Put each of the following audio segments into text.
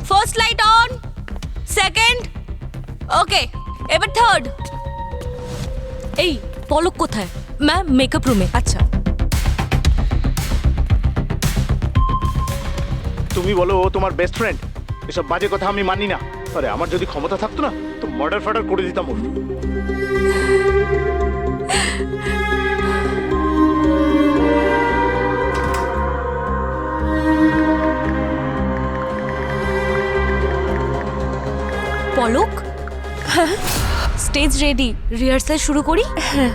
First light on, second, ওকে, এবার third. এই পলক কোথায়? ম্যাম মেকআপ রুমে। আচ্ছা, তুমি বলো ও তোমার বেস্ট ফ্রেন্ড? এসব বাজে কথা আমি মানি না। আরে আমার যদি ক্ষমতা থাকতো না তো মার্ডার ফার্ডার করে দিতাম ওর। পলক, স্টেজ রেডি, রিহার্সাল শুরু করি। হ্যাঁ,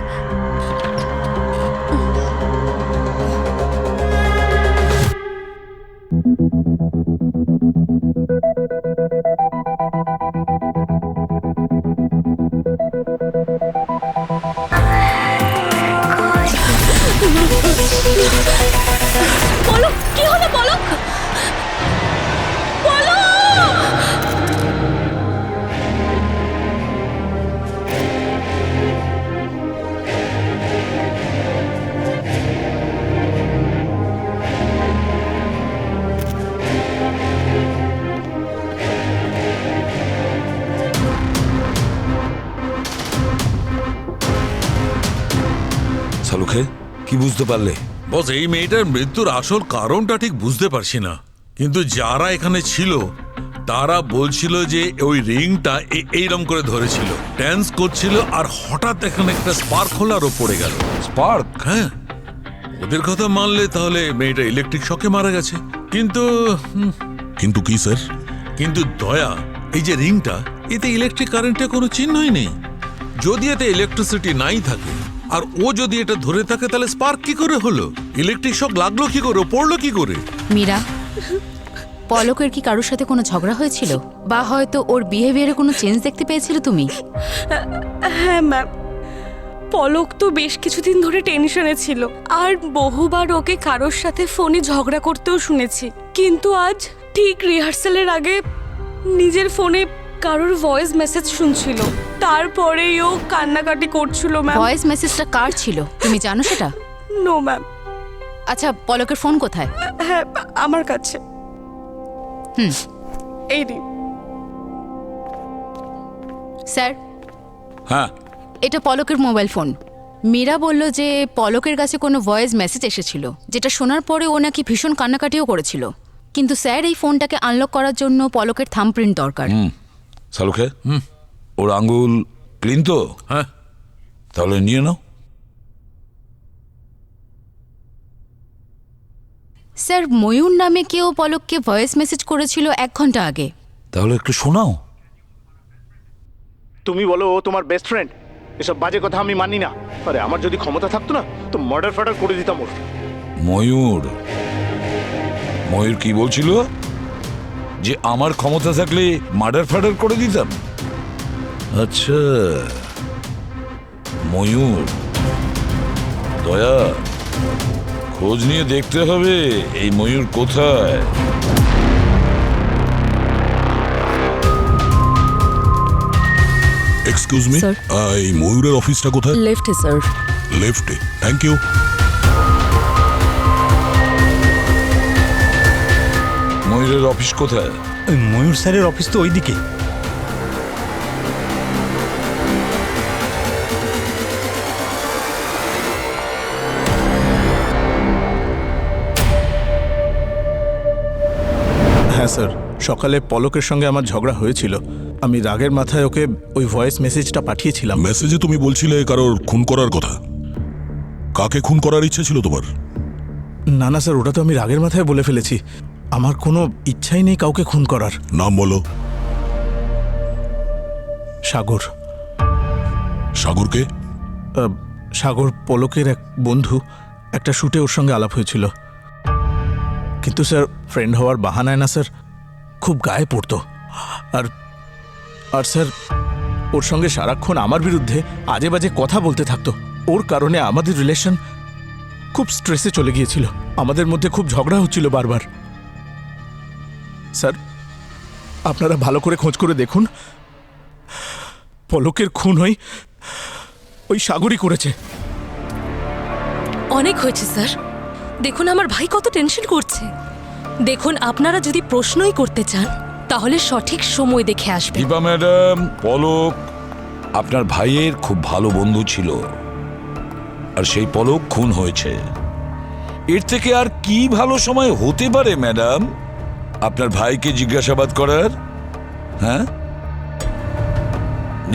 পলক কি হলো? পলক, পলক! শালুখে কি বুঝতে পারলে? বস, এই মেয়েটার মৃত্যুর আসল কারণটা ঠিক বুঝতে পারছি না, কিন্তু যারা এখানে ছিল তারা বলছিল যে ওই রিংটা এইরকম করে ধরেছিল, ড্যান্স করছিল, আর হঠাৎ এখানে একটা স্পার্ক হলো আর ও পড়ে গেল। স্পার্ক? হ্যাঁ, ওদের কথা মানলে তাহলে মেয়েটা ইলেকট্রিক শকে মারা গেছে। কিন্তু কিন্তু কি স্যার? কিন্তু দয়া, এই যে রিংটা, এতে ইলেকট্রিক কারেন্টের কোনো চিহ্নই নেই। যদি এতে ইলেকট্রিসিটি নাই থাকে আর ও যদি এটা ধরে থাকে তাহলে স্পার্ক কি করে হলো? ইলেকট্রিক শক লাগলো কি করে? পড়লো কি করে? মীরা, পলকের কি কারোর সাথে কোনো ঝগড়া হয়েছিল, বা হয়তো ওর বিহেভিয়ারে কোনো চেঞ্জ দেখতে পেয়েছিলে তুমি? হ্যাঁ ম্যাম, পলক তো বেশ কিছুদিন ধরে টেনশনে ছিল, আর বহুবার ওকে কারোর সাথে ফোনে ঝগড়া করতেও শুনেছি। কিন্তু আজ ঠিক রিহার্সালের আগে নিজের ফোনে কারোর ভয়েস মেসেজ শুনছিল, তারপরেই ও কান্নাকাটি করছিল। ম্যাম, ভয়েস মেসেজটা কার ছিল তুমি জানো সেটা? No ma'am. আচ্ছা, পলকের ফোন কোথায়? হ্যাঁ, আমার কাছে। হুম, এই রে। স্যার, হ্যাঁ, এটা পলকের মোবাইল ফোন। মীরা বলল যে পলকের কাছে কোনো ভয়েস মেসেজ এসেছিল, যেটা শোনার পরে ও নাকি ভীষণ কান্নাকাটিও করেছিল। কিন্তু স্যার, এই ফোনটাকে আনলক করার জন্য পলকের থাম্বপ্রিন্ট দরকার। শালুখে ওর আঙ্গুল ক্লিন তো? হ্যাঁ, তাহলে নিয়ে নাও। স্যার, ময়ূর নামে কেউ পলককে ভয়েস মেসেজ করেছিল 1 ঘন্টা আগে। তাহলে একটু শোনাও। তুমি বলো ও তোমার বেস্ট ফ্রেন্ড? এসব বাজে কথা আমি মানি না। আরে আমার যদি ক্ষমতা থাকতো না তো মার্ডার ফার্ডার করে দিতাম ওর। ময়ূর? ময়ূর কি বলছিল? যে আমার ক্ষমতা থাকলে মার্ডার ফার্ডার করে দিতাম? আচ্ছা, ময়ূর। দয়া, খোঁজ নিয়ে দেখতে হবে এই ময়ূর কোথায়। Excuse me, Sir. এই ময়ূরের অফিসটা কোথায়? লেফটে স্যার। লেফটে, থ্যাংক ইউ। ময়ূরের অফিস কোথায়? ময়ূর স্যারের অফিস তো ওইদিকে। হ্যাঁ স্যার, সকালে পলকের সঙ্গে আমার ঝগড়া হয়েছিল। আমি রাগের মাথায় ওকে ওই ভয়েস মেসেজটা পাঠিয়েছিলাম। মেসেজে তুমি বলছিলে কারোর খুন করার কথা। কাকে খুন করার ইচ্ছে ছিল তোমার? না না স্যার, ওটা তো আমি রাগের মাথায় বলে ফেলেছি। আমার কোনো ইচ্ছাই নেই কাউকে খুন করার। নাম বলো। সাগর। সাগরকে? সাগর পলকের এক বন্ধু। একটা শুটে ওর সঙ্গে আলাপ হয়েছিল, কিন্তু স্যার ফ্রেন্ড হওয়ার বাহানায় না স্যার খুব গায়ে পড়তো। আর আর স্যার ওর সঙ্গে সারাক্ষণ আমার বিরুদ্ধে আজে বাজে কথা বলতে থাকতো। ওর কারণে আমাদের রিলেশন খুব স্ট্রেসে চলে গিয়েছিল। আমাদের মধ্যে খুব ঝগড়া হচ্ছিল বারবার। স্যার আপনারা ভালো করে খোঁজ করে দেখুন, পলকের খুন ওই সাগরই করেছে। অনেক হয়েছে স্যার, দেখুন আমার ভাই কত টেনশন করছে। দেখুন আপনারা যদি প্রশ্নই করতে চান তাহলে সঠিক সময় দেখে আসবেন। দীপা ম্যাডাম, পলক আপনার ভাইয়ের খুব ভালো বন্ধু ছিল, আর সেই পলক খুন হয়েছে। এর থেকে আর কি ভালো সময় হতে পারে ম্যাডাম আপনার ভাইকে জিজ্ঞাসাবাদ করার? হ্যাঁ,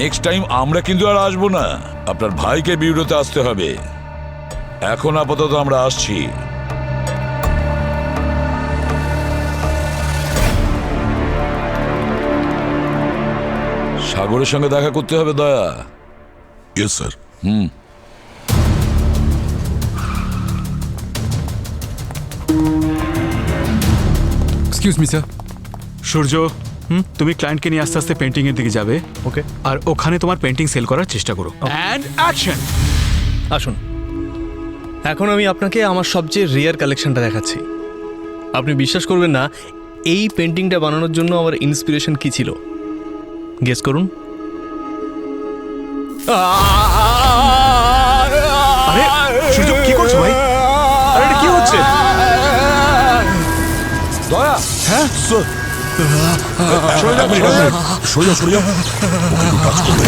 নেক্সট টাইম আমরা কিন্তু আর আসবো না, আপনার ভাইকে বিউরোতে আসতে হবে। এখন আপাতত আমরা আসছি। সাগরের সঙ্গে দেখা করতে হবে Daya. Yes sir. Excuse me sir. Surya, তুমি ক্লায়েন্টকে নিয়ে আস্তে আস্তে পেন্টিং এর দিকে যাবে, ওকে? আর ওখানে তোমার পেন্টিং সেল করার চেষ্টা করো। And action. আসুন, এখন আমি আপনাকে আমার সবচেয়ে রেয়ার কালেকশনটা দেখাচ্ছি। আপনি বিশ্বাস করবেন না, এই পেন্টিংটা বানানোর জন্য আমার ইন্সপিরেশন কি ছিল, গেস করুন। আরে সূর্য, কি করছো ভাই? আরে এটা কি হচ্ছে? দয়া, হ্যাঁ স্যার। সরে যাও। ওকে একটু কাজ করবে।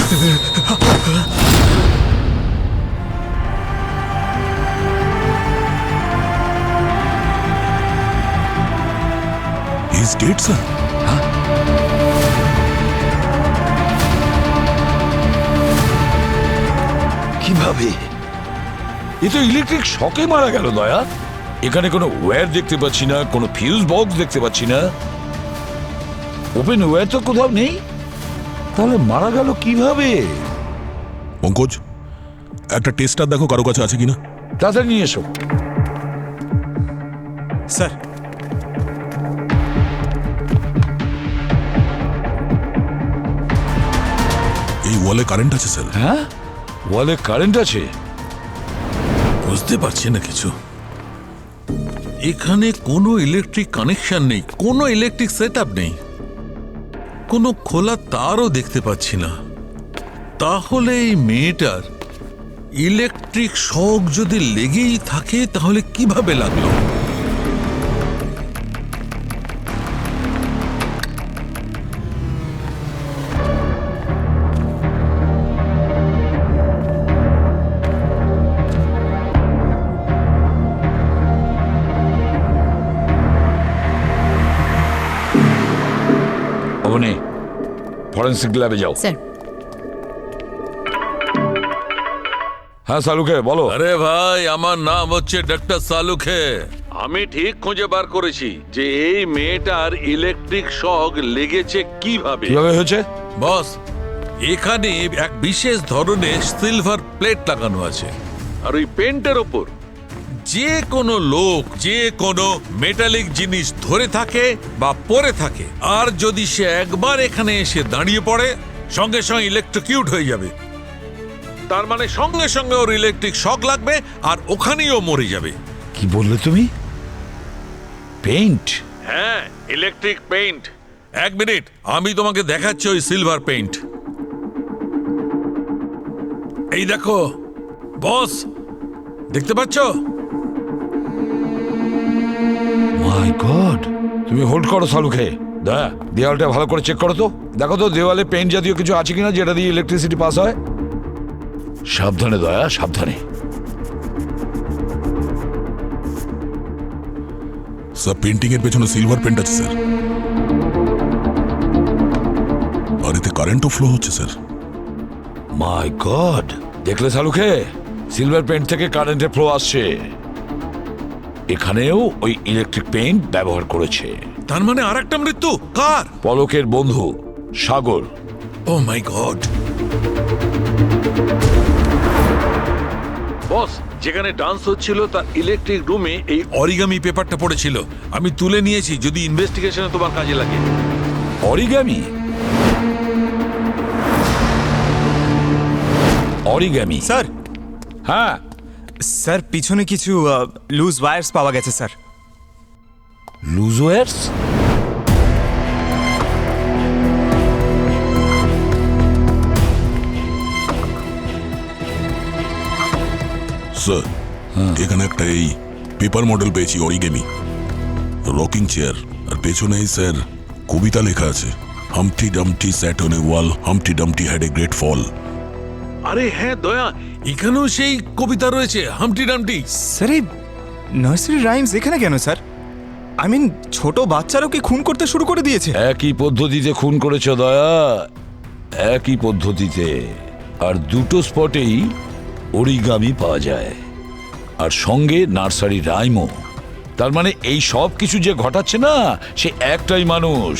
He's dead, sir. কিভাবে? এ তো ইলেকট্রিক শকে মারা গেল দয়া। এখানে কোনো ওয়্যার দেখতে পাচ্ছি না, কোনো ফিউজ বক্স দেখতে পাচ্ছি না, ওপেন ওয়্যার তো কোথাও নেই। তাহলে মারা গেল কিভাবে? পঙ্কজ, একটা টেস্টার দেখো কারো কাছে আছে কিনা। তাড়াতাড়ি নিয়ে এসো। স্যার, এই ওয়ালে কারেন্ট আছে স্যার। হ্যাঁ, ওয়ালে কারেন্ট আছে? বুঝতে পারছি না কিছু। এখানে কোনো ইলেকট্রিক কানেকশন নেই, কোনো ইলেকট্রিক সেটআপ নেই, কোনো খোলা তারও দেখতে পাচ্ছি না। তাহলে এই মেয়েটার ইলেকট্রিক শক যদি লেগেই থাকে তাহলে কিভাবে লাগলো? অবনী, ফরেন্সিক ল্যাবে যাও। স্যার, হ্যাঁ সালুকে বলো। আরে ভাই, আমার নাম হচ্ছে ডক্টর সালুখে। আমি ঠিক খুঁজে বার করেছি যে এই মেয়েটার ইলেকট্রিক শক লেগেছে কিভাবে। কিভাবে হয়েছে? বস, এখানে এক বিশেষ ধরনের সিলভার প্লেট লাগানো আছে, আর ওই পেন্টের ওপর যে কোনো লোক যে কোনো মেটালিক জিনিস ধরে থাকে বা পরে থাকে, আর যদি সে একবার এখানে এসে দাঁড়িয়ে পড়ে সঙ্গে সঙ্গে ইলেকট্রিকিউট হয়ে যাবে। তার মানে সঙ্গে সঙ্গে ওর ইলেকট্রিক শক লাগবে আর ওখানেই ও মরে যাবে। কি বললে তুমি? পেইন্ট? হ্যাঁ, ইলেকট্রিক পেইন্ট। এক মিনিট, আমি তোমাকে দেখাচ্ছি ওই সিলভার পেইন্ট। এই দেখো বস, দেখতে পাচ্ছ? মাই গড! তুমি হোল্ড করো সালুকে। দয়া, দেওয়ালটা ভালো করে চেক করো তো, দেখো তো দেওয়ালে পেইন্ট জাতীয় কিছু আছে কিনা যেটা দিয়ে ইলেকট্রিসিটি পাস হয়। সাবধানে দয়া, সাবধানে। স্যার, পেন্টিং এর পেছনে সিলভার পেন্ট আছে স্যার, আর এতে কারেন্টও ফ্লো হচ্ছে স্যার। মাই গড! দেখলে সালুকে, সিলভার পেইন্ট থেকে কারেন্টের ফ্লো আসছে। এখানেও ওই ইলেকট্রিক পেইন্ট ব্যবহার করেছে। তার মানে আর একটা মৃত্যু কার? পলকের বন্ধু সাগর। ও মাই গড! বস, যেখানে ডান্স হচ্ছিল তার ইলেকট্রিক রুমে এই অরিগামি পেপারটা পড়েছিল। আমি তুলে নিয়েছি, যদি ইনভেস্টিগেশনে তোমার কাজে লাগে। অরিগামি? অরিগামি? স্যার, হ্যাঁ স্যার পিছনে কিছু লুজ ওয়্যারস পাওয়া গেছে স্যার। Loose wires? স্যার এখানে একটা এই পেপার মডেল পেয়েছি অরিগেমি, রকিং চেয়ার, আর পেছনেই স্যার কবিতা লেখা আছে, humpty ডামটি sat on a wall, হামটি ডামটি had a great fall. আরে হ্যাঁ দয়া, এখানেও সেই কবিতা রয়েছে হামটি ডামটি। স্যার এই নার্সারি রাইমস এখানে কেন স্যার? আই মিন ছোট বাচ্চারাও কি খুন করতে শুরু করে দিয়েছে? একই পদ্ধতিতে খুন করেছ দয়া, একই পদ্ধতিতে, আর দুটো স্পটেই অরিগামি পাওয়া যায়, আর সঙ্গে নার্সারি রাইমও। তার মানে এই সব কিছু যে ঘটাচ্ছে না, সে একটাই মানুষ।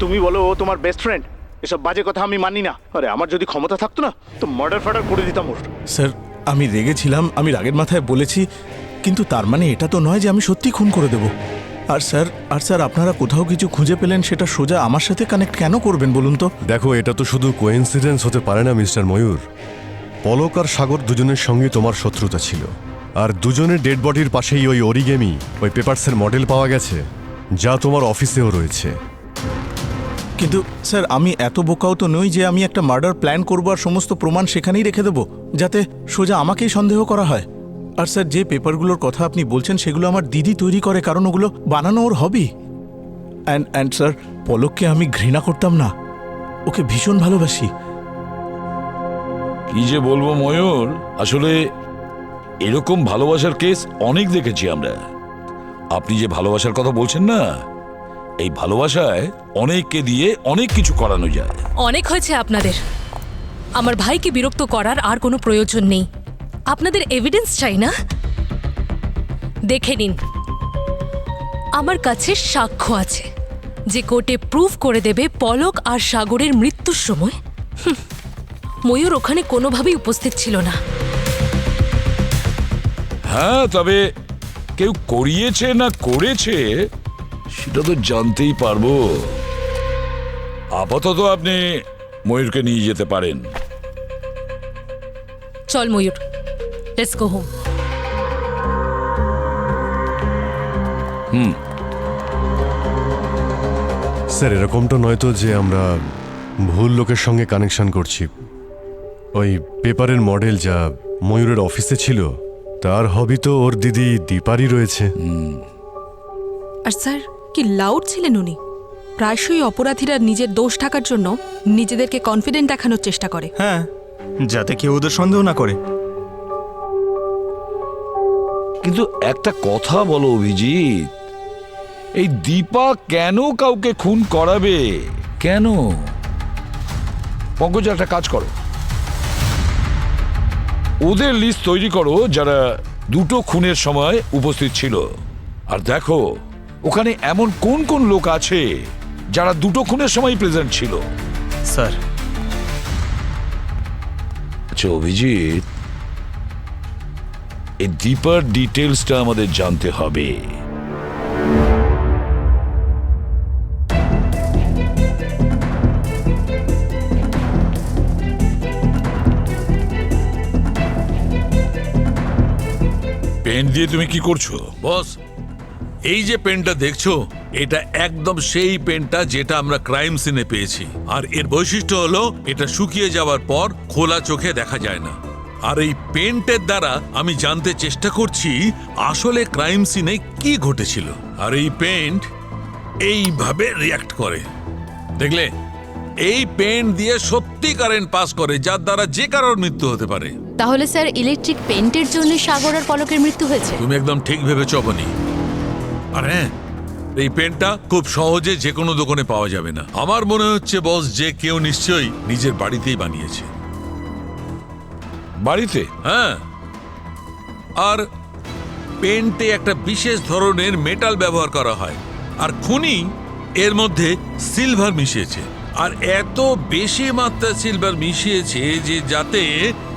তুমি বলো ও তোমার বেস্ট ফ্রেন্ড, এসব বাজে কথা আমি মানি না। আরে আমার যদি ক্ষমতা থাকতো না তো মার্ডার ফার্ডার করে দিতাম ওর। স্যার আমি রেগেছিলাম, আমি রাগের মাথায় বলেছি, কিন্তু তার মানে এটা তো নয় যে আমি সত্যি খুন করে দেব। আর স্যার আপনারা কোথাও কিছু খুঁজে পেলেন সেটা সোজা আমার সাথে কানেক্ট কেন করবেন বলুন তো? দেখো, এটা তো শুধু কোইন্সিডেন্স হতে পারে না মিস্টার ময়ূর। পলক আর সাগর দুজনের সঙ্গে তোমার শত্রুতা ছিল, আর দুজনের ডেড বডির পাশেই ওই অরিগেমি, ওই পেপারসের মডেল পাওয়া গেছে, যা তোমার অফিসেও রয়েছে। কিন্তু স্যার আমি এত বোকাও তো নই যে আমি একটা মার্ডার প্ল্যান করবো আর সমস্ত প্রমাণ সেখানেই রেখে দেবো যাতে সোজা আমাকেই সন্দেহ করা হয়। আর স্যার যে পেপারগুলোর কথা আপনি বলছেন সেগুলো আমার দিদি তৈরি করে, কারণ ওগুলো বানানো ওর হবি। অ্যান্ড স্যার পলককে আমি ঘৃণা করতাম না, ওকে ভীষণ ভালোবাসি। কি যে বলবো ময়ূর, আসলে এরকম ভালোবাসার কেস অনেক দেখেছি আমরা। আপনি যে ভালোবাসার কথা বলছেন না, এই ভালোবাসায় অনেককে দিয়ে অনেক কিছু করানো যায়। অনেক হয়েছে আপনাদের। আমার ভাইকে বিরক্ত করার আর কোনো প্রয়োজন নেই। আপনাদের এভিডেন্স চাই না? দেখে নিন, আমার কাছে সাক্ষ্য আছে যে কোর্টে প্রুফ করে দেবে পলক আর সাগরের মৃত্যুর সময় ময়ূর ওখানে কোনোভাবেই উপস্থিত ছিল না। হ্যাঁ, তবে কেউ করিয়েছে না করেছে সেটা তো জানতেই পারবো। আপাতত আপনি ময়ূরকে নিয়ে যেতে পারেন। চল ময়ূর, লেটস গো হোম। স্যার এরকমটা নয় তো যে আমরা ভুল লোকের সঙ্গে কানেকশন করছি। ওই পেপারের মডেল যা ময়ূরের অফিসে ছিল, তার হবি তো ওর দিদি দীপারই রয়েছে। আর স্যার কি লাউড ছিলেন উনি। প্রায়শই অপরাধীরা নিজের দোষ ঢাকার জন্য নিজেদেরকে কনফিডেন্ট দেখানোর চেষ্টা করে। হ্যাঁ, যাতে কেউ ওদের সন্দেহ না করে। কিন্তু একটা কথা বলো অভিজিৎ, এই দীপা কেন কাউকে খুন করাবে? কেন? পঙ্কজ একটা কাজ করো, ওদের লিস্ট তৈরি করো যারা দুটো খুনের সময় উপস্থিত ছিল, আর দেখো ওখানে এমন কোন কোন লোক আছে যারা দুটো খুনের সময় প্রেজেন্ট ছিল। স্যার আচ্ছা অভিজিৎ, এই দীপার ডিটেলসটা আমাদের জানতে হবে। পেন দিয়ে তুমি কি করছো? বস, এই যে পেনটা দেখছো, এটা একদম সেই পেনটা যেটা আমরা ক্রাইম সিনে পেয়েছি। আর এর বৈশিষ্ট্য হলো এটা শুকিয়ে যাওয়ার পর খোলা চোখে দেখা যায় না। আর এই পেন্টের দ্বারা আমি জানতে চেষ্টা করছি আসলে ক্রাইম সিনে কি ঘটেছিল। আর এই পেন্ট এইভাবে রিয়াক্ট করে, দেখলে? এই পেন দিয়ে সত্যি কারেন্ট পাস করে, যার দ্বারা যে কারোর মৃত্যু হতে পারে। তাহলে স্যার ইলেকট্রিক পেন্টের জন্য সাগর আর পলকের মৃত্যু হয়েছে? তুমি একদম ঠিক ভেবেছ বনি। আর হ্যাঁ, এই পেনটা খুব সহজে যে কোনো দোকানে পাওয়া যাবে না। আমার মনে হচ্ছে বস, যে কেউ নিশ্চয়ই নিজের বাড়িতেই বানিয়েছে। বাড়িতে? হ্যাঁ, আর পেন্টে একটা বিশেষ ধরনের মেটাল ব্যবহার করা হয়, আর খুনি এর মধ্যে সিলভার মিশিয়েছে। আর এত বেশি মাত্রা সিলভার মিশিয়েছে যে যাতে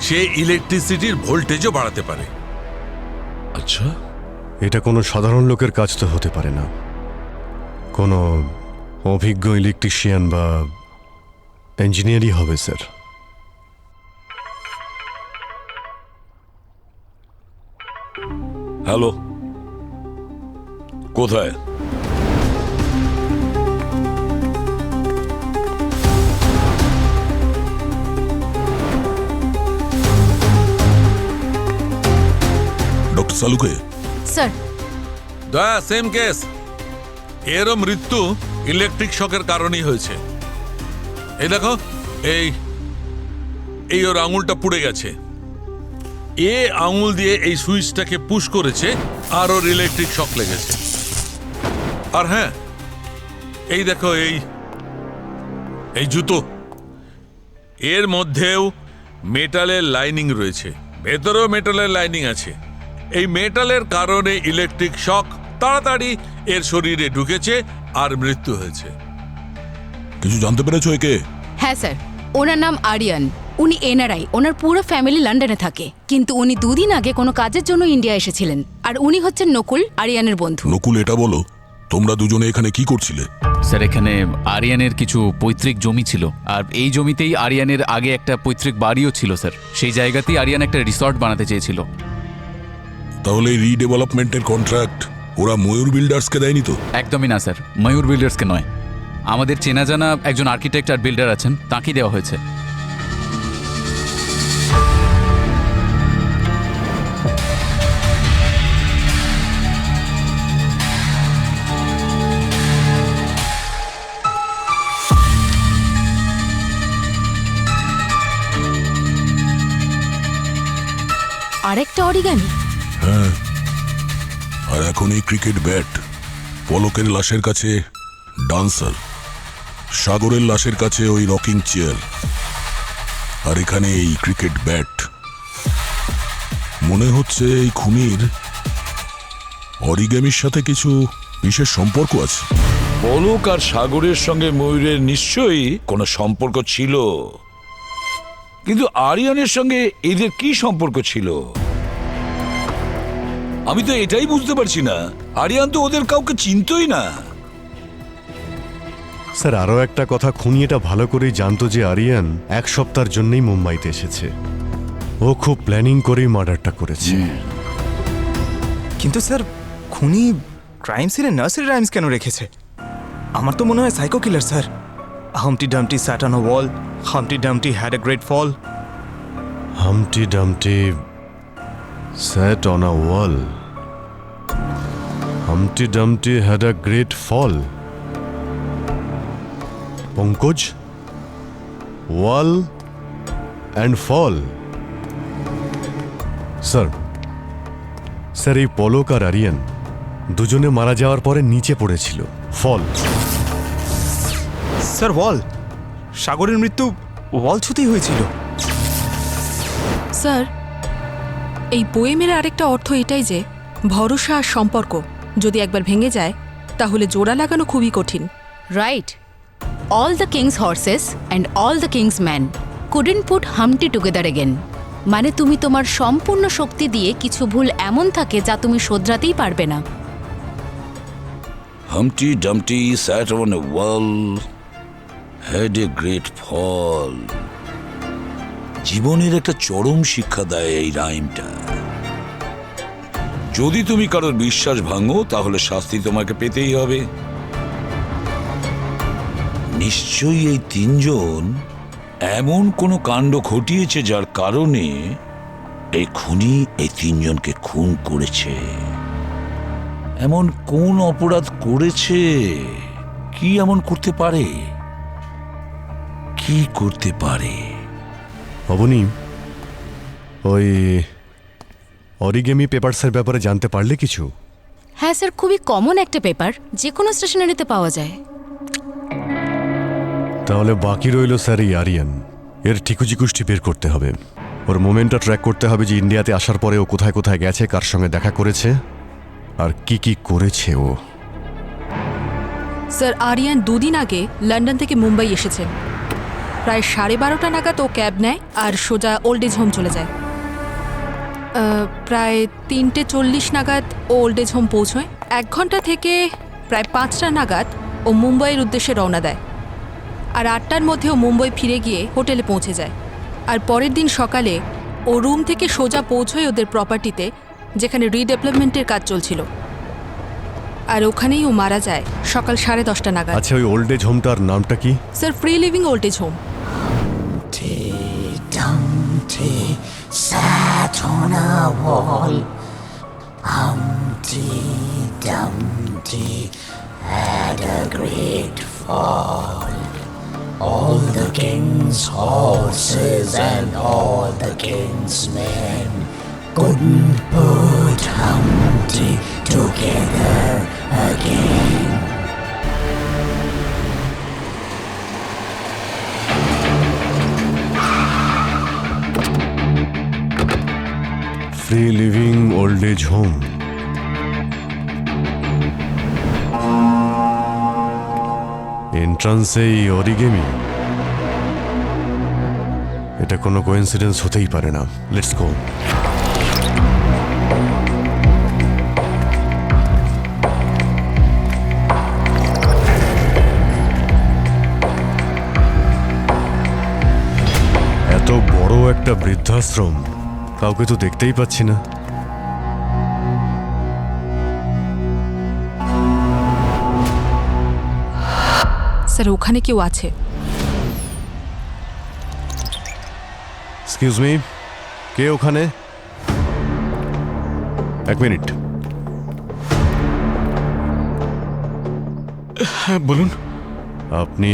সে ইলেকট্রিসিটির ভোল্টেজও বাড়াতে পারে। আচ্ছা, এটা কোনো সাধারণ লোকের কাজ তো হতে পারে না। কোনো অভিজ্ঞ ইলেকট্রিশিয়ান বা ইঞ্জিনিয়ারই হবে স্যার। হ্যালো, কোথায়? সালুকে স্যার দয়া সেম কেস, এরও মৃত্যু ইলেকট্রিক শকের কারণেই হয়েছে। এই দেখো, এই ওর আঙুলটা পুড়ে গেছে। এ আঙুল দিয়ে এই সুইচটাকে পুশ করেছে আর ওর ইলেকট্রিক শক লেগেছে। আর হ্যাঁ, এই দেখো, এই জুতো, এর মধ্যেও মেটালের লাইনিং রয়েছে, ভেতরেও মেটালের লাইনিং আছে। এই মেটালের কারণে ইলেকট্রিক শক তাড়াতাড়ি এর শরীরে ঢুকেছে আর মৃত্যু হয়েছে। কিছু জানতে পেরেছো একে? হ্যাঁ স্যার, ওনার নাম আরিয়ান। উনি এনআরআই, ওনার পুরো ফ্যামিলি লন্ডনে থাকে, কিন্তু উনি 2 দিন আগে কোনো কাজের জন্য ইন্ডিয়া এসেছিলেন। আর উনি হচ্ছেন নকুল, আরিয়ানের বন্ধু। নকুল, এটা বলো তোমরা দুজনে এখানে কি করছিলে? স্যার, এখানে আরিয়ানের কিছু পৈতৃক জমি ছিল, আর এই জমিতেই আরিয়ানের আগে একটা পৈতৃক বাড়িও ছিল স্যার। সেই জায়গাতেই আরিয়ান একটা রিসর্ট বানাতে চেয়েছিল। তাহলে এই রিডেভেলপমেন্টের কন্ট্রাক্ট ওরা ময়ূর বিল্ডার্সকে দেয়নি তো? একদমই না স্যার, ময়ূর বিল্ডার্সকে নয়। আমাদের চেনা জানা একজন আর্কিটেক্ট আর বিল্ডার আছেন, তাঁকেই দেওয়া হয়েছে। আরেকটা অরিগামি? হ্যাঁ, আর এখন এই ক্রিকেট ব্যাট। পলকের লাশের কাছে ডান্সার, সাগরের লাশের কাছে ওই রকিং চেয়ার, আর এখানে এই ক্রিকেট ব্যাট। মনে হচ্ছে এই খুনির অরিগেমির সাথে কিছু বিশেষ সম্পর্ক আছে। পলক আর সাগরের সঙ্গে ময়ূরের নিশ্চয়ই কোনো সম্পর্ক ছিল, কিন্তু আরিয়ানের সঙ্গে এদের কি সম্পর্ক ছিল আমি তো এটাই বুঝতে পারছি না। আরিয়ান তো ওদের কাউকে চিনতই না। স্যার, আরও একটা কথা, খুনি এটা ভালো করেই জানতো যে আরিয়ান 1 সপ্তাহের জন্যই মুম্বাইতে এসেছে। ও খুব প্ল্যানিং করেই মার্ডারটা করেছে। কিন্তু স্যার, খুনি ক্রাইম সিনে নার্সারি রাইমস কেন রেখেছে? আমার তো মনে হয় psycho killer sir. Humpty ডামটি sat on a wall, হামটি ডামটি had a great fall. Humpty Dumpty sat on a wall. Humpty Dumpty had a great fall. Pankaj, wall and fall. Sir, এই পলক আর আরিয়ান দুজনে মারা যাওয়ার পরে নিচে পড়েছিল, ফল। স্যার, ওয়াল। সাগরের মৃত্যু ওয়াল ছুতেই হয়েছিল। স্যার, এই পোয়েমের আরেকটা অর্থ এটাই যে ভরসা আর সম্পর্ক যদি একবার ভেঙে যায় তাহলে জোড়া লাগানো খুবই কঠিন। Right. All the king's horses and all the king's men couldn't put Humpty together again. মানে তুমি তোমার সম্পূর্ণ শক্তি দিয়ে কিছু ভুল এমন থাকে যা তুমি শোধরাতেই পারবে না। হামটি Dumpty sat on a wall, had a great fall. জীবনের একটা চরম শিক্ষা দেয় এই রাইমটা। যদি তুমি কারোর বিশ্বাস ভাঙো তাহলে শাস্তি তোমাকে পেতেই হবে। নিশ্চয়ই এই 3 জন এমন কোনো কাণ্ড ঘটিয়েছে যার কারণে এই খুনি এই 3 জনকে খুন করেছে। এমন কোন অপরাধ করেছে? কি এমন করতে পারে? কি করতে পারে? অবনী, ওই অরিগেমি পেপারসের ব্যাপারে জানতে পারলে কিছু? হ্যাঁ স্যার, খুবই কমন একটা পেপার, যে কোনো স্টেশনারিতে পাওয়া যায়। তাহলে বাকি রইল স্যার এই আরিয়ান। এর ঠিকুজিকুষ্টি বের করতে হবে। ওর মোমেন্টটা ট্র্যাক করতে হবে যে ইন্ডিয়াতে আসার পরে ও কোথায় কোথায় গেছে, কার সঙ্গে দেখা করেছে আর কি কি করেছে ও। স্যার, আরিয়ান 2 দিন আগে লন্ডন থেকে মুম্বাই এসেছেন। প্রায় 12:30 নাগাদ ও ক্যাব নেয় আর সোজা ওল্ড এজ হোম চলে যায়। প্রায় 3:40 নাগাদ ও ওল্ড এজ হোম পৌঁছয়। 1 ঘন্টা থেকে প্রায় 5টা নাগাদ ও মুম্বাইয়ের উদ্দেশ্যে রওনা দেয়। আর 8টার মধ্যে ও মুম্বাই ফিরে গিয়ে হোটেলে পৌঁছে যায়। আর পরের দিন সকালে ও রুম থেকে সোজা পৌঁছয় ওদের প্রপার্টিতে, যেখানে রিডেভেলপমেন্টের কাজ চলছিল। আর ওখানেই ও মারা যায় সকাল 10:30 নাগাদ। আচ্ছা, ওই ওল্ড এজ হোমটার নামটা কি? Sir, free living old age home. Sat on a wall, Humpty Dumpty had a great fall. All the king's horses and all the king's men couldn't put Humpty together again. Free living old age home. এন্ট্রান্সেই origami. এটা কোনো coincidence হতেই পারে না। Let's go. এত বড় একটা বৃদ্ধাশ্রম, কাউকে তো দেখতেই পাচ্ছি না। স্যার ওখানে কেউ আছে। এক্সকিউজ মি, কে ওখানে? এক মিনিট। হ্যাঁ বলুন। আপনি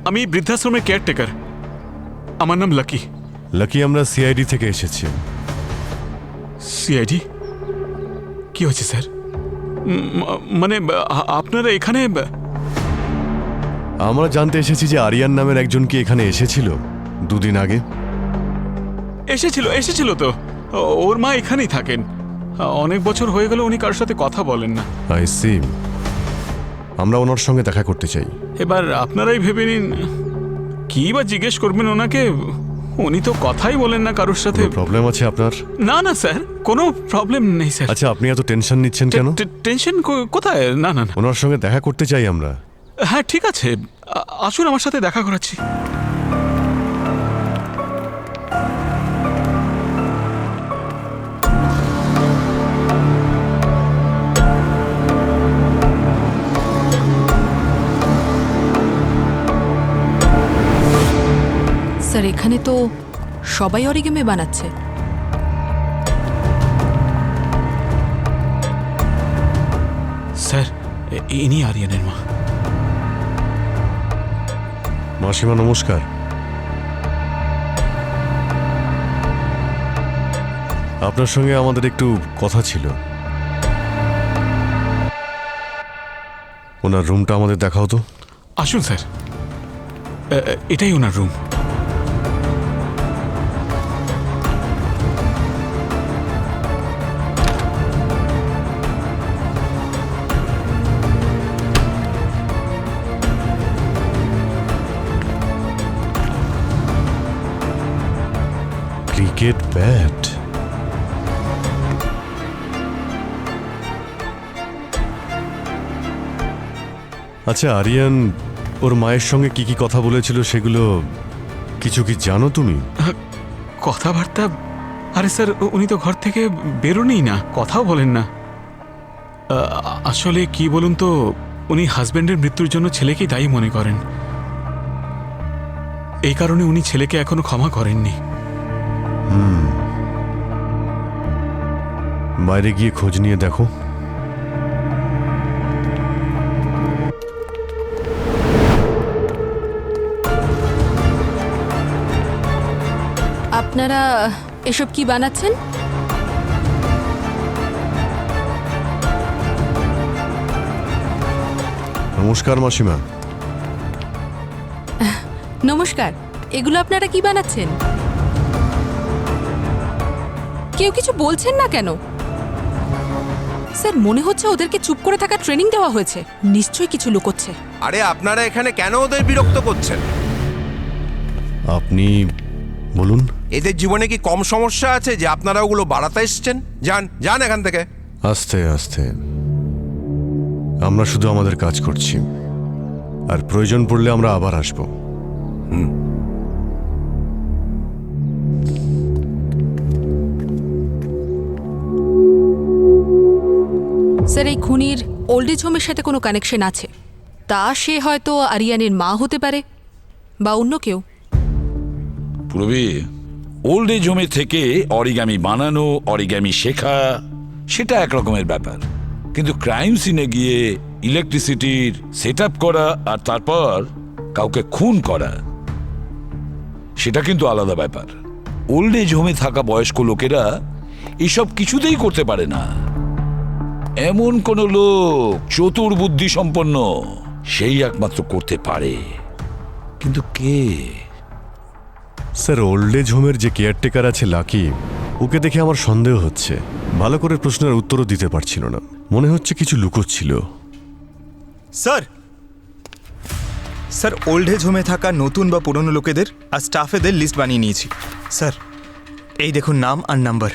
আমি বৃদ্ধাশ্রমের কেয়ারটেকার, আমার নাম লাকি। লাকি, আমরা সিআইডি থেকে এসেছি। সিআইডি? কি হয়েছে স্যার? মানে আপনারা এখানে? আমরা জানতে এসেছি যে আরিয়ান নামের একজন কি এখানে এসেছিল দুদিন আগে। এসেছিল তো। ওর মা এখানেই থাকেন, অনেক বছর হয়ে গেল উনি কারোর সাথে কথা বলেন না। I see. আমরা ওনার সঙ্গে দেখা করতে চাই। এবার আপনারাই ভেবে নিন কি বা জিজ্ঞেস করবেন ওনাকে, উনি তো কথাই বলেন না কারোর সাথে। প্রবলেম আছে আপনার? না না স্যার, কোনো প্রবলেম নেই স্যার। আচ্ছা, আপনি এত টেনশন নিচ্ছেন কেন? টেনশন কোথায়? না না না, ওনার সঙ্গে দেখা করতে চাই আমরা। হ্যাঁ ঠিক আছে, আসুন আমার সাথে দেখা করাচ্ছি। স্যার এখানে তো সবাই অরিগেমি বানাচ্ছে। স্যার ইনি আরিয়ানের মা। মাসিমা নমস্কার। আপনার সঙ্গে আমাদের একটু কথা ছিল। ওনার রুমটা আমাদের দেখাও তো। আসুন স্যার, এটাই ওনার রুম। Cricket bat. আচ্ছা আরিয়ান ওর মায়ের সঙ্গে কি কি কথা বলেছিল সেগুলো কিছু কি জানো তুমি? কথাবার্তা? আরে স্যার উনি তো ঘর থেকে বেরোনই না, কথাও বলেন না। আসলে কি বলুন তো, উনি হাজব্যান্ডের মৃত্যুর জন্য ছেলেকেই দায়ী মনে করেন। এই কারণে উনি ছেলেকে এখনো ক্ষমা করেননি। বাইরে গিয়ে খোঁজ নিয়ে দেখো। আপনারা এসব কি বানাচ্ছেন? নমস্কার মাসিমা। নমস্কার, এগুলো আপনারা কি বানাচ্ছেন? কেউ কিছু বলছেন না কেন? স্যার মনে হচ্ছে ওদেরকে চুপ করে থাকা ট্রেনিং দেওয়া হয়েছে, নিশ্চয়ই কিছু লুকোচ্ছে। আরে আপনারা এখানে কেন ওদের বিরক্ত করছেন? আপনি বলুন। এদের জীবনে কি কম সমস্যা আছে যে আপনারা ওগুলো বাড়াতে এসছেন? যান যান এখান থেকে। আস্তে আস্তে, আমরা শুধু আমাদের কাজ করছি, আর প্রয়োজন পড়লে আমরা আবার আসব। স্যার এই খুনির ওল্ড এজ হোমের সাথে কোনো কানেকশন আছে? তা সে হয়তো আরিয়ানের মা হতে পারে বা অন্য কেউ। পূর্বে ওল্ড এজ হোমে থেকে অরিগামি বানানো, অরিগামি শেখা সেটা এক রকমের ব্যাপার, কিন্তু ক্রাইম সিনে গিয়ে ইলেকট্রিসিটির সেট আপ করা আর তারপর কাউকে খুন করা, সেটা কিন্তু আলাদা ব্যাপার। ওল্ড এজ হোমে থাকা বয়স্ক লোকেরা এসব কিছুতেই করতে পারে না। এমন কোন লোক চতুর বুদ্ধি সম্পন্ন সেই একমাত্র করতে পারে, কিন্তু কে? স্যার, ওল্ড এজ হোমের যে কেয়ারটেকার আছে লাকি, ওকে দেখে আমার সন্দেহ হচ্ছে। ভালো করে প্রশ্নের উত্তরও দিতে পারছিল না, মনে হচ্ছে কিছু লুকোচ্ছিল। স্যার, স্যার ওল্ড এজ হোমে থাকা নতুন বা পুরনো লোকেদের আর স্টাফেদের লিস্ট বানিয়ে নিয়েছি। স্যার এই দেখুন নাম আর নাম্বার।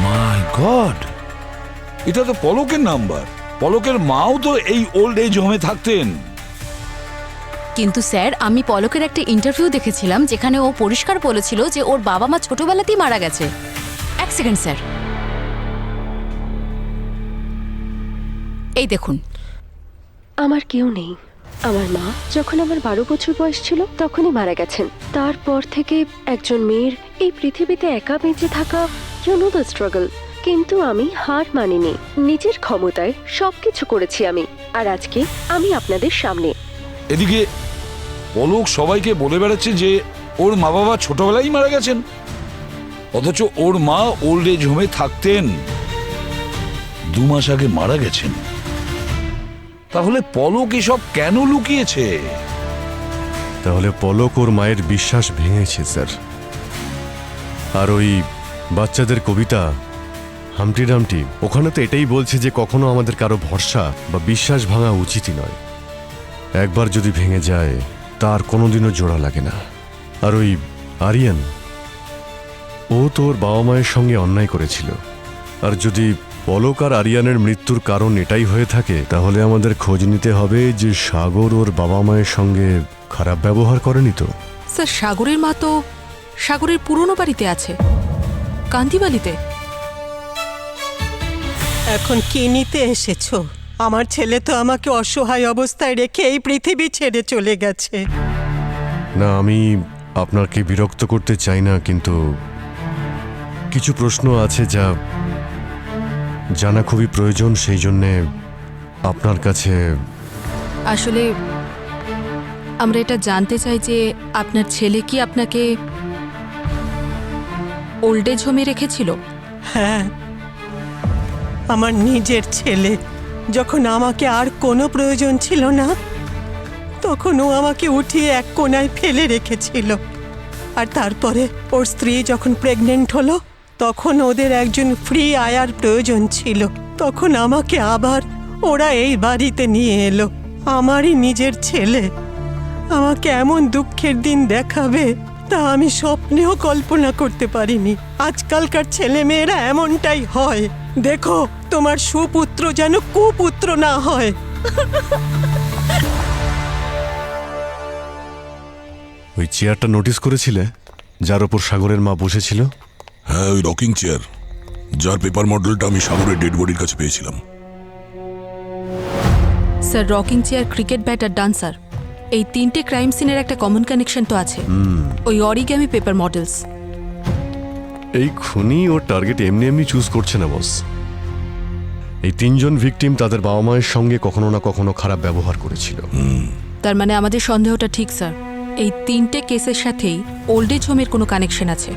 মাই গড, এটা তো পলকের নাম্বার। পলকের মাও তো এই ওল্ড এজ হোমে থাকতেন। কিন্তু স্যার, আমি পলকের একটা ইন্টারভিউ দেখেছিলাম যেখানে ও পরিষ্কার বলেছিল যে ওর বাবা মা ছোটবেলাতেই মারা গেছে। এক সেকেন্ড স্যার, এই দেখুন। আমার কেউ নেই। আমার মা যখন আমার 12 বছর বয়স ছিল তখনই মারা গেছেন। তারপর থেকে একজন মেয়ের এই পৃথিবীতে একা বেঁচে থাকা, ইউ নো দ্য স্ট্রাগল। কিন্তু আমি হার মানিনি, নিজের ক্ষমতায় সবকিছু করেছি আমি, আর আজকে আমি আপনাদের সামনে। এদিকে পলক সবাইকে বলে বেড়াচ্ছে যে ওর মা বাবা ছোটবেলায় মারা গেছেন, অথচ ওর মা ওল্ড এজ হোমে থাকতেন, 2 মাস আগে মারা গেছেন। তাহলে পলক এসব কেন লুকিয়েছে? তাহলে পলক ওর মায়ের বিশ্বাস ভেঙেছে স্যার। আর ওই বাচ্চাদের কবিতা হামটি ডামটি, ওখানে তো এটাই বলছে যে কখনো আমাদের কারো ভরসা বা বিশ্বাস ভাঙা উচিতই নয়। একবার যদি ভেঙে যায় তার কোনোদিনও জোড়া লাগে না। আর ওই আরিয়ান, ও তো ওর বাবা মায়ের সঙ্গে অন্যায় করেছিল। আর যদি পলক আর আরিয়ানের মৃত্যুর কারণ এটাই হয়ে থাকে, তাহলে আমাদের খোঁজ নিতে হবে যে সাগর ওর বাবা মায়ের সঙ্গে খারাপ ব্যবহার করেনি তো। স্যার, সাগরের মা তো সাগরের পুরনো বাড়িতে আছে, কান্দিবালিতে। এখন কি নিতে এসেছো? আমার ছেলে তো আমাকে অসহায় অবস্থায় রেখে এই পৃথিবী ছেড়ে চলে গেছে। না, আমি আপনাকে বিরক্ত করতে চাই না, কিন্তু কিছু প্রশ্ন আছে যা জানা খুবই প্রয়োজন, সেই জন্যে আপনার কাছে। আসলে আমরা এটা জানতে চাই যে আপনার ছেলে কি আপনাকে ওল্ড এজ হোমে রেখেছিল? হ্যাঁ, আমার নিজের ছেলে। যখন আমাকে আর কোনো প্রয়োজন ছিল না, তখন ও আমাকে উঠিয়ে এক কোণায় ফেলে রেখেছিল। আর তারপরে ওর স্ত্রী যখন প্রেগনেন্ট হলো, তখন ওদের একজন ফ্রি আয়ার প্রয়োজন ছিল। তখন আমাকে আবার ওরা এই বাড়িতে নিয়ে এলো। আমারই নিজের ছেলে আমাকে এমন দুঃখের দিন দেখাবে তা আমি স্বপ্নেও কল্পনা করতে পারিনি। আজকালকার ছেলে মেয়েরা এমনটাই হয়। দেখো, তোমার সুপুত্র যেন কুপুত্র না হয়। ওই চেয়ারটা নোটিস করেছিলে যার ওপর সাগরের মা বসেছিল? হ্যাঁ, ওই রকিং চেয়ার, যার পেপার মডেলটা আমি সাগরের ডেড বডির কাছে পেয়েছিলাম। স্যার, রকিং চেয়ার, ক্রিকেট ব্যাট আর ডান্সার, এই 3টে ক্রাইম সিনের একটা কমন কানেকশন তো আছে। ওই অরিগ্যামি পেপার মডেলস। এই খুনি ওর টার্গেট এমনি এমনি চুজ করছে না বস। এই 3জন ভিকটিম তাদের বাবা মায়ের সঙ্গে কখনো না কখনো খারাপ ব্যবহার করেছিল। তার মানে আমাদের সন্দেহটা ঠিক স্যার। এই 3টে কেসের সাথেই ওল্ড এজ হোমের কোনো কানেকশন আছে।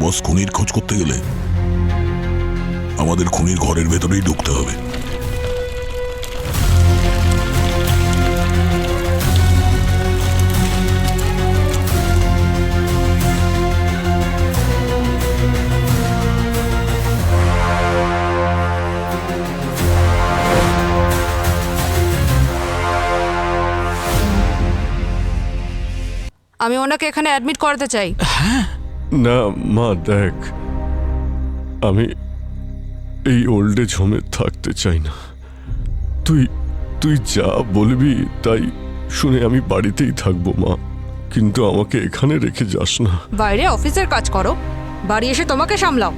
বস, খুনির খোঁজ করতে গেলে আমাদের খুনির ঘরের ভেতরেই ঢুকতে হবে। আমি ওনাকে এখানে অ্যাডমিট করাতে চাই। না মা, দেখ, আমি এই ওল্ড এজ হোমে থাকতে চাই না। তুই যা বলবি তাই শুনে আমি বাড়িতেই থাকবো মা, কিন্তু আমাকে এখানে রেখে যাস না। বাইরে অফিসের কাজ করো, বাড়ি এসে তোমাকে সামলাও,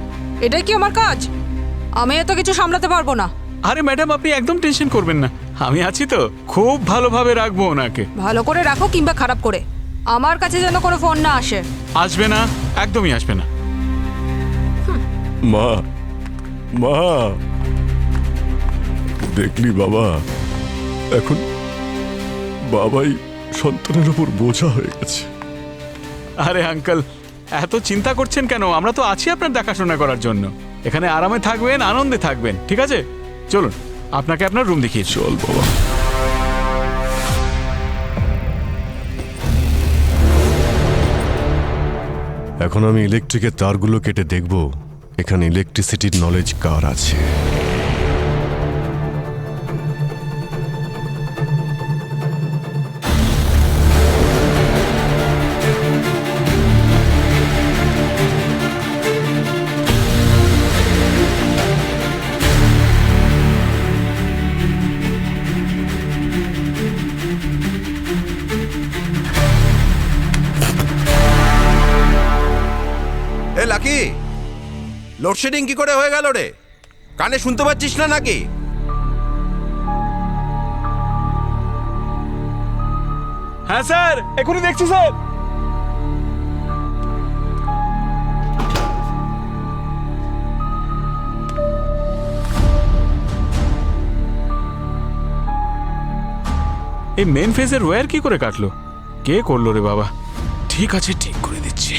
এটাই কি আমার কাজ? আমি এত কিছু সামলাতে পারবো না। আরে ম্যাডাম, আপনি একদম টেনশন করবেন না। আমি আছি তো, খুব ভালোভাবে রাখবো ওনাকে। ভালো করে রাখো কিংবা খারাপ করে, আমার কাছে যেন কোনো ফোন না আসে। আসবে না, একদমই আসবে না। মা, মা, দেখলি বাবা, এখন বাবাই সন্তানের উপর বোঝা হয়ে গেছে। আরে আঙ্কেল, এত চিন্তা করছেন কেন? আমরা তো আছি আপনার দেখাশোনা করার জন্য। এখানে আরামে থাকবেন, আনন্দে থাকবেন, ঠিক আছে? চলুন, আপনাকে আপনার রুম দেখিয়ে চল বাবা। এখন আমি ইলেকট্রিকের তারগুলো কেটে দেখব এখানে ইলেকট্রিসিটির নলেজ কার আছে। এ লাকি, লোডশেডিং কি করে হয়ে গেল রে? কানে শুনতে পাচ্ছিস না নাকি? হ্যাঁ স্যার, এখনই দেখছি স্যার। এই মেন ফেজের ওয়্যার কি করে কাটলো? কে করলো রে বাবা? ঠিক আছে, ঠিক করে দিচ্ছি।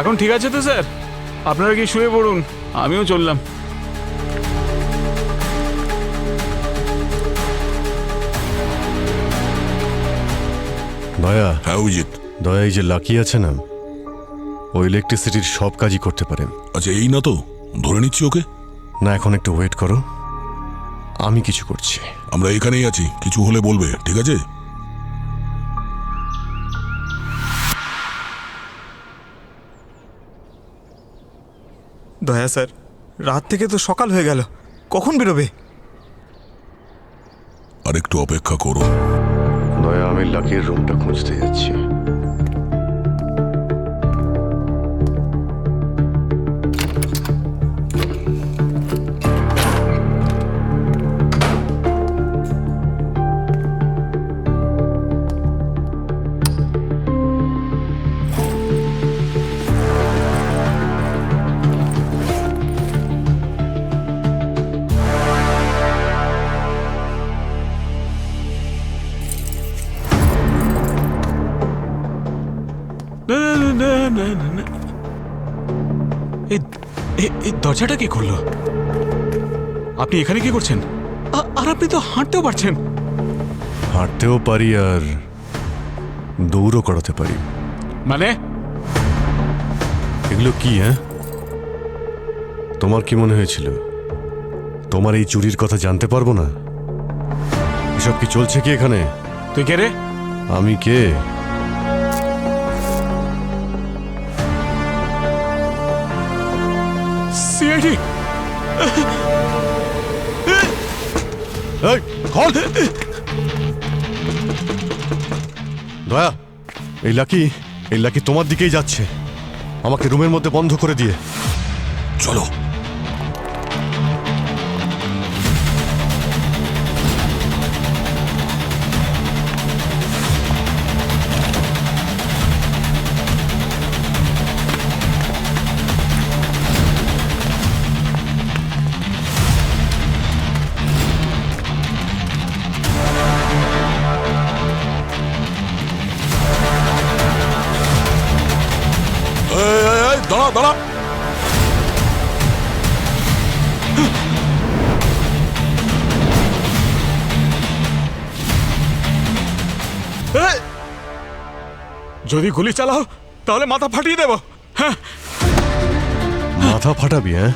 এখন ঠিক আছে তো স্যার? আপনারা কি শুয়ে পড়ুন, আমিও চললাম। দয়া। হ্যাঁ অভিজিৎ। দয়া, এই যে লাকি আছে না, ও ইলেকট্রিসিটির সব কাজই করতে পারে। আচ্ছা, এই না তো ধরে নিচ্ছি ওকে? না, এখন একটু ওয়েট করো, আমি কিছু করছি। আমরা এখানেই আছি, কিছু হলে বলবে, ঠিক আছে? দয়া স্যার, রাত থেকে তো সকাল হয়ে গেল, কখন বেরোবে? আর একটু অপেক্ষা করো। দয়া, আমি লাকির রুমটা খুঁজতে যাচ্ছি। এই দরজাটা কি খুললো? আপনি এখানে কি করছেন? আর আপনি তো হাঁটতেও পারছেন। হাঁটতেও পারি আর দৌড়ও করাতে পারি। মানে এগুলো কি? হ্যাঁ, তোমার কি মনে হয়েছিল তোমার এই চুরির কথা জানতে পারবো না? এসব কি চলছে কি এখানে? তুই কে রে? আমি কে? সিআইডি। দয়া, এই লাকি তোমার দিকেই যাচ্ছে, আমাকে রুমের মধ্যে বন্ধ করে দিয়ে। চলো। দাঁড়া দাঁড়া। যদি গুলি চালাও তাহলে মাথা ফাটিয়ে দেব। হ্যাঁ, মাথা ফাটাবি? হ্যাঁ,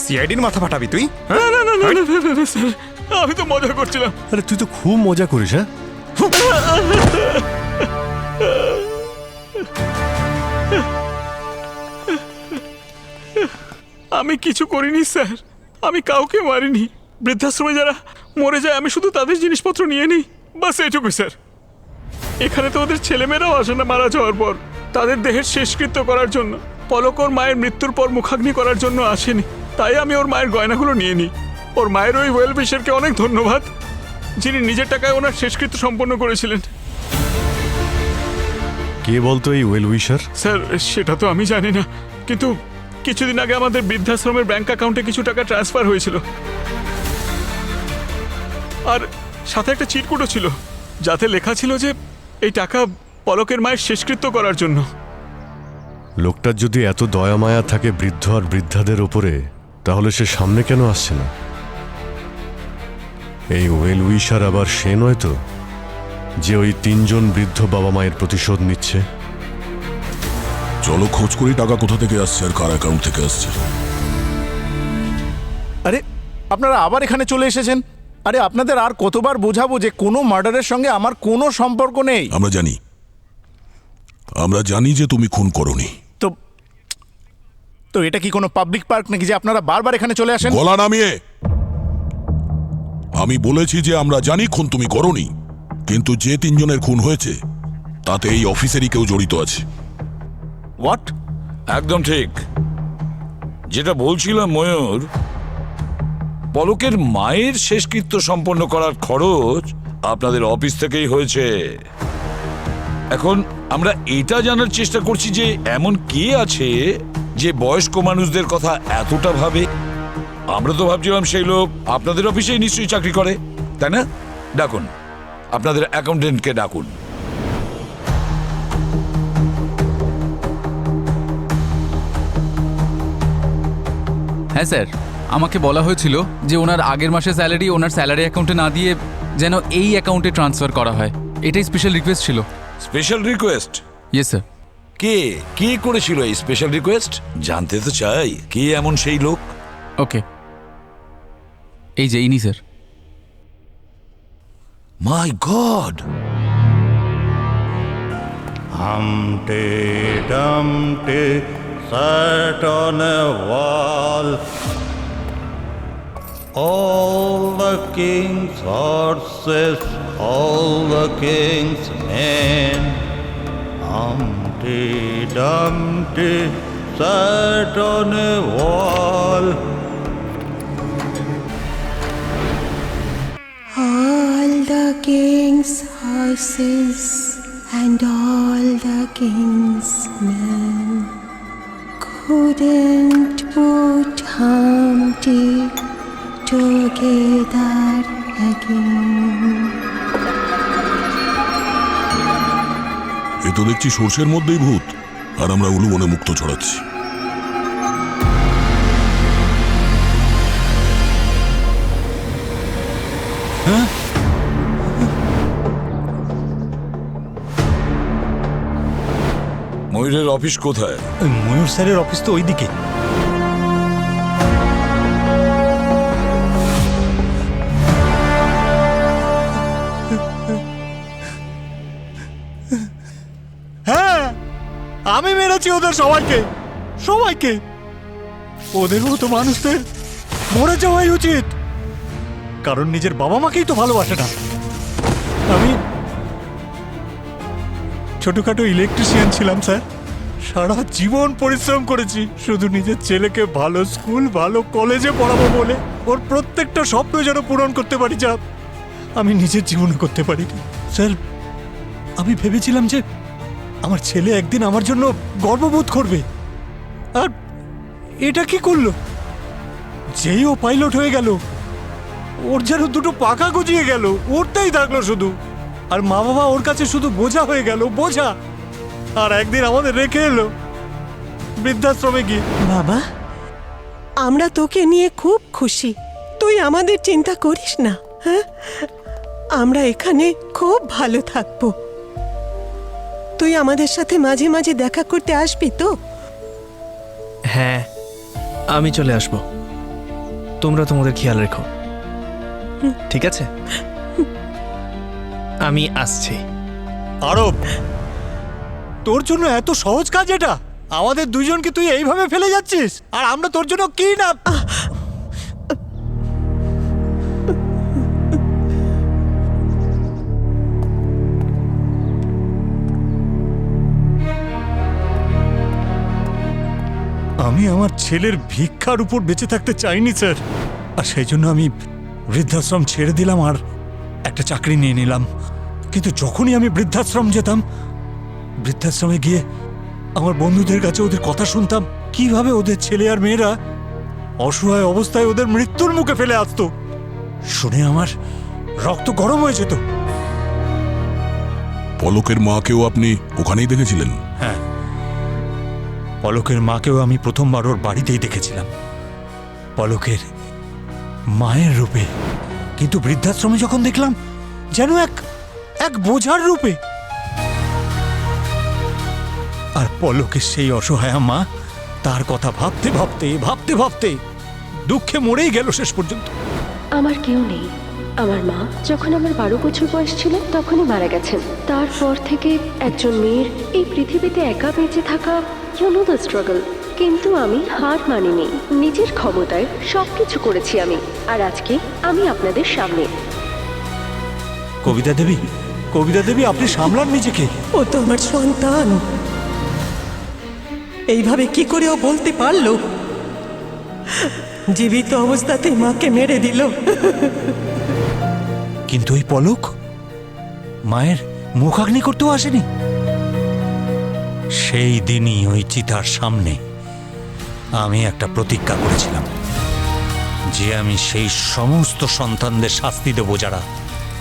সিআইডির মাথা ফাটাবি তুই? না না না না না স্যার, আমি তো মজা করছিলাম। আরে তুই তো খুব মজা করিস। হ্যাঁ, আমি কিছু করিনি স্যার, আমি কাউকে মারিনি। বৃদ্ধাশ্রমে যারা মরে যায় আমি শুধু তাদের জিনিসপত্র নিয়ে নিই, বাস এইটুকুই স্যার। এখানে তো ওদের ছেলেমেয়েরাও আসে না মারা যাওয়ার পর তাদের দেহের শেষকৃত্য করার জন্য। পলক ওর মায়ের মৃত্যুর পর মুখাগ্নি করার জন্য আসেনি, তাই আমি ওর মায়ের গয়নাগুলো নিয়ে নিই। ওর মায়ের ওই ওয়েল উইশারকে অনেক ধন্যবাদ, যিনি নিজের টাকায় ওনার শেষকৃত্য সম্পন্ন করেছিলেন। কে বলতো এই ওয়েল উইশার? স্যার সেটা তো আমি জানি না, কিন্তু কিছুদিন আগে আমাদের বৃদ্ধাশ্রমের ব্যাংক অ্যাকাউন্টে কিছু টাকা ট্রান্সফার হয়েছিল, আর সাথে একটা চিরকুটও ছিল যাতে লেখা ছিল যে এই টাকা পলকের মায়ের শেষকৃত্য করার জন্য। লোকটার যদি এত দয়া মায়া থাকে বৃদ্ধ আর বৃদ্ধাদের ওপরে, তাহলে সে সামনে কেন আসছে না? এই ওয়েল উইশার আবার সে নয় তো, যে ওই 3 জন বৃদ্ধ বাবা মায়ের প্রতিশোধ নিচ্ছে? চলো খোঁজ করি টাকা কোথা থেকে আসছে আর কার অ্যাকাউন্ট থেকে আসছে। আরে আপনারা আবার এখানে চলে এসেছেন? আরে আপনাদের আর কতবার বোঝাবো যে কোনো মার্ডারের সঙ্গে আমার কোনো সম্পর্ক নেই। আমরা জানি যে তুমি খুন করোনি। তো এটা কি কোনো পাবলিক পার্ক নাকি যে আপনারা বারবার এখানে চলে আসেন? গলা নামিয়ে। আমি বলেছি যে আমরা জানি খুন তুমি করোনি, কিন্তু যে 3 জনের খুন হয়েছে তাতে এই অফিসেরই কেউ জড়িত আছে। হোয়াট? একদম ঠিক। যেটা বলছিলাম ময়ূর, পলকের মায়ের শেষকৃত্য সম্পন্ন করার খরচ আপনাদের অফিস থেকেই হয়েছে। এখন আমরা এটা জানার চেষ্টা করছি যে এমন কে আছে যে বয়স্ক মানুষদের কথা এতটা ভাবে। আমরা তো ভাবছিলাম সেই লোক আপনাদের অফিসেই নিশ্চয়ই চাকরি করে, তাই না? ডাকুন, আপনাদের অ্যাকাউন্টেন্টকে ডাকুন। হ্যাঁ স্যার, আমাকে বলা হয়েছিল যে ওনার আগের মাসের স্যালারি ওনার স্যালারি অ্যাকাউন্টে না দিয়ে যেন এই অ্যাকাউন্টে ট্রান্সফার করা হয়। এটাই স্পেশাল রিকোয়েস্ট ছিল। Special request? Yes sir. কে করেছিল এই স্পেশাল রিকোয়েস্ট? জানতে তো চাই কে এমন সেই লোক। ওকে, এই যে ইনি sir. My god! Humpty Dumpty sat on a wall. All the king's horses, all the king's men. Humpty Dumpty sat on a wall. All the king's horses and all the king's men couldn't put Humpty together again. এ তো দেখছি সর্ষের মধ্যেই ভূত, আর আমরা উলুবনে মুক্ত ছড়াচ্ছি। ময়ূরের office কোথায়? ময়ূর স্যারের অফিস তো ওইদিকে। হ্যাঁ, আমি মেরেছি ওদের সবাইকে। ওদের মতো মানুষদের মরে যাওয়াই উচিত, কারণ নিজের বাবা মাকেই তো ভালোবাসে না। আমি ছোটখাটো ইলেকট্রিশিয়ান ছিলাম স্যার, সারা জীবন পরিশ্রম করেছি শুধু নিজের ছেলেকে ভালো স্কুল ভালো কলেজে পড়াবো বলে। ওর প্রত্যেকটা স্বপ্ন যেন পূরণ করতে পারি, যা আমি নিজের জীবনে করতে পারিনি স্যার। আমি ভেবেছিলাম যে আমার ছেলে একদিন আমার জন্য গর্ববোধ করবে, আর এটা কি করলো? যেই ও পাইলট হয়ে গেল, ওর যেন দুটো পাখা গজিয়ে গেল, ওরটাই থাকলো শুধু। আর মা বাবা ওর কাছে শুধু বোঝা হয়ে গেল, বোঝা। আর একদিন আমাদের রেখে এলো বৃদ্ধাশ্রমে গিয়ে। বাবা, আমরা তোকে নিয়ে খুব খুশি, তুই আমাদের চিন্তা করিস না। হ্যাঁ, আমরা এখানে খুব ভালো থাকবো। তুই আমাদের সাথে মাঝে মাঝে দেখা করতে আসবি তো? হ্যাঁ, আমি চলে আসব। তোমরা তোমাদের খেয়াল রেখো, ঠিক আছে? আমি আসছি। আরব, তোর জন্য এত সহজ কাজ এটা? আমাদের দুজনকে তুই এইভাবে ফেলে যাচ্ছিস, আর আমরা তোর জন্য কি না। আমি আমার ছেলের ভিক্ষার উপর বেঁচে থাকতে চাইনি স্যার, আর সেই জন্য আমি বৃদ্ধাশ্রম ছেড়ে দিলাম আর একটা চাকরি নিয়ে নিলাম। কিন্তু যখনই আমি বৃদ্ধাশ্রম যেতাম, বৃদ্ধাশ্রমে গিয়ে আমার বন্ধুদের কাছে ওদের কথা শুনতাম, কিভাবে ওদের ছেলে আর মেয়েরা অসহায় অবস্থায় ওদের মৃত্যুর মুখে ফেলে আসতো। শুনে আমার রক্ত গরম হয়ে যেত। পলকের মাকেও আপনি ওখানেই দেখেছিলেন? হ্যাঁ, পলকের মাকেও আমি প্রথমবার ওর বাড়িতেই দেখেছিলাম, পলকের মায়ের রূপে। কিন্তু বৃদ্ধাশ্রমে যখন দেখলাম, যেন এক বোঝার রূপে। আর পলকের সেই অসহায় মা, তার কথা ভাবতে ভাবতে ভাবতে ভাবতে দুঃখে মরেই গেল শেষ পর্যন্ত। আমার কেউ নেই। আমার মা যখন আমার 12 বছর বয়স ছিল তখনই মারা গেছেন। তারপর থেকে একজন মেয়ের এই পৃথিবীতে একা বেঁচে থাকা, ইউ নো দ্য স্ট্রাগল। কিন্তু আমি হার মানিনি, নিজের ক্ষমতায় সবকিছু করেছি আমি, আর আজকে আমি আপনাদের সামনে। কবিতা দেবী, কবিতা দেবী, আপনি সামলান নিজেকে। ও তো আমার সন্তান, এইভাবে কি করে ও বলতে পারলো? জীবিত অবস্থাতেই মাকে মেরে দিল। কিন্তু ওই পলক মায়ের মুখাগ্নি করতেও আসেনি। সেই দিনই ওই চিতার সামনে আমি একটা প্রতিজ্ঞা করেছিলাম যে আমি সেই সমস্ত সন্তানদের শাস্তি দেব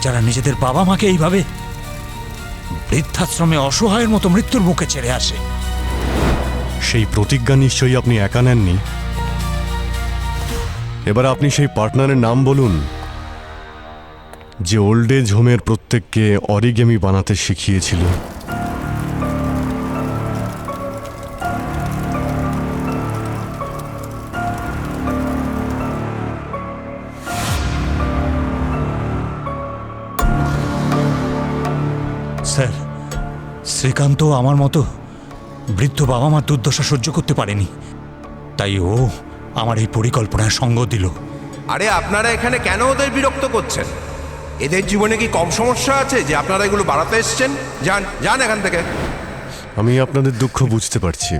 যারা নিজেদের বাবা মাকে এইভাবে বৃদ্ধাশ্রমে অসহায়ের মতো মৃত্যুর মুখে ছেড়ে আসে। সেই প্রতিজ্ঞা নিশ্চয়ই আপনি একা নেননি। এবার আপনি সেই পার্টনারের নাম বলুন যে ওল্ড এজ হোমের প্রত্যেককে অরিগেমি বানাতে শিখিয়েছিল। স্যার, শ্রীকান্ত আমার মতো বৃদ্ধ বাবা মার দুর্দশা সহ্য করতে পারেনি, তাই ও আমার এই পরিকল্পনায় সঙ্গ দিল। আরে আপনারা এখানে কেন ওদের বিরক্ত করছেন? এদের জীবনে কি কম সমস্যা আছে যে আপনারা এগুলো বাড়াতে এসছেন? যান যান এখান থেকে। আমি আপনাদের দুঃখ বুঝতে পারছি।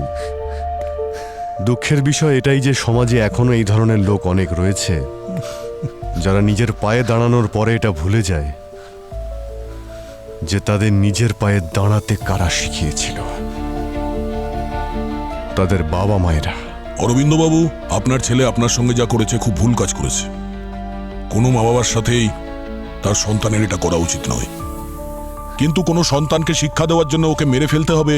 দুঃখের বিষয় এটাই যে সমাজে এখনো এই ধরনের লোক অনেক রয়েছে, যারা নিজের পায়ে দাঁড়ানোর পরে এটা ভুলে যায় যে তাদের নিজের পায়ে দাঁড়াতে কারা শিখিয়েছিল, তাদের বাবা মায়েরা। অরবিন্দবাবু, আপনার ছেলে আপনার সঙ্গে যা করেছে খুব ভুল কাজ করেছে। কোনো মা বাবার সাথেই তার সন্তানের এটা করা উচিত নয়। কিন্তু কোনো সন্তানকে শিক্ষা দেওয়ার জন্য ওকে মেরে ফেলতে হবে,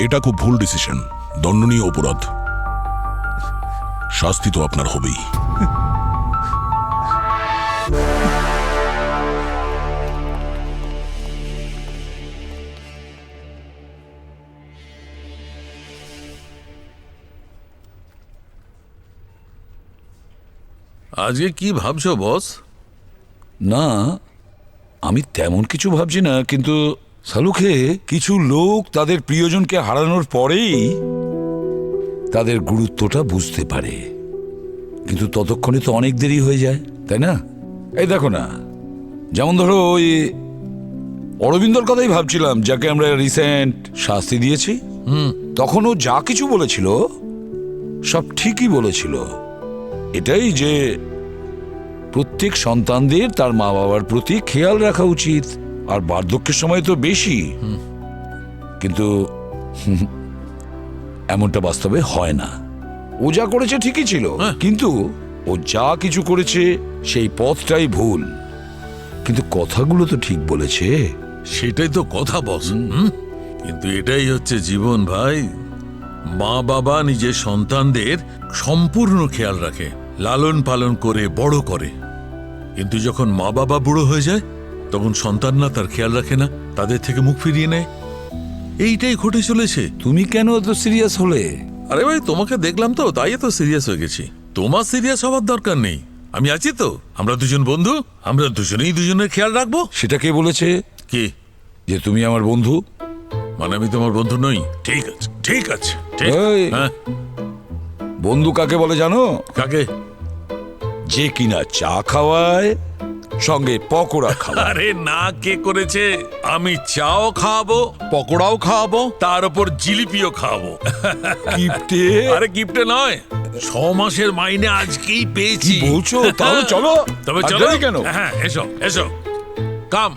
এটা খুব ভুল ডিসিশন, দণ্ডনীয় অপরাধ। শাস্তি তো আপনার হবেই। আজকে কি ভাবছো বস? না, আমি তেমন কিছু ভাবছি না, কিন্তু সালুকে কিছু লোক তাদের প্রিয়জনকে হারানোর পরেই তাদের গুরুত্বটা বুঝতে পারে, কিন্তু ততক্ষণে তো অনেক দেরি হয়ে যায়, তাই না? এই দেখো না, যেমন ধরো ওই অরবিন্দর কথাই ভাবছিলাম, যাকে আমরা রিসেন্ট শাস্তি দিয়েছি। তখন ও যা কিছু বলেছিল সব ঠিকই বলেছিল। এটাই যে প্রত্যেক সন্তানদের তার মা বাবার প্রতি খেয়াল রাখা উচিত, আর বার্ধক্যের সময় তো বেশি। কিন্তু এমনটা বাস্তবে হয় না। ও যা করেছে ঠিকই ছিল, কিন্তু ও যা কিছু করেছে সেই পথটাই ভুল। কিন্তু কথাগুলো তো ঠিক বলেছে। সেটাই তো কথা বস। কিন্তু এটাই হচ্ছে জীবন ভাই। মা বাবা নিজের সন্তানদের সম্পূর্ণ খেয়াল রাখে, লালন পালন করে বড় করে। কিন্তু যখন মা বাবা বুড়ো হয়ে যায়, তখন সন্তানরা তার খেয়াল রাখে না, তাদের থেকে মুখ ফিরিয়ে নেয়। এইটাই ঘটে চলেছে। তুমি কেন এত সিরিয়াস হলে? আরে ভাই, তোমাকে দেখলাম তো, তাই তো সিরিয়াস হয়ে গেছি। তোমার সিরিয়াস হওয়ার দরকার নেই, আমি আছি তো। আমরা দুজন বন্ধু, আমরা দুজনেই দুজনের খেয়াল রাখবো। সেটা কে বলেছে? কি? যে তুমি আমার বন্ধু? মানে আমি তোমার বন্ধু নই? ঠিক আছে, ঠিক আছে। ঠিক এই, হ্যাঁ বন্ধু কাকে বলে জানো? কাকে? যে কিনা চা খাওয়ায় সঙ্গে পকোড়া খাওয়ায়। আরে না, কে করেছে? আমি চাও খাওয়াবো, পকোড়াও খাওয়াবো, তার উপর জিলিপিও খাওয়াবো। গিফটে? আরে গিফটে নয়, 6 মাসের মাইনে আজকেই পেয়েছি। কি বলছো? তাহলে চলো। তবে আর চলো দেরি কেন? হ্যাঁ, এসো এসো, কাম।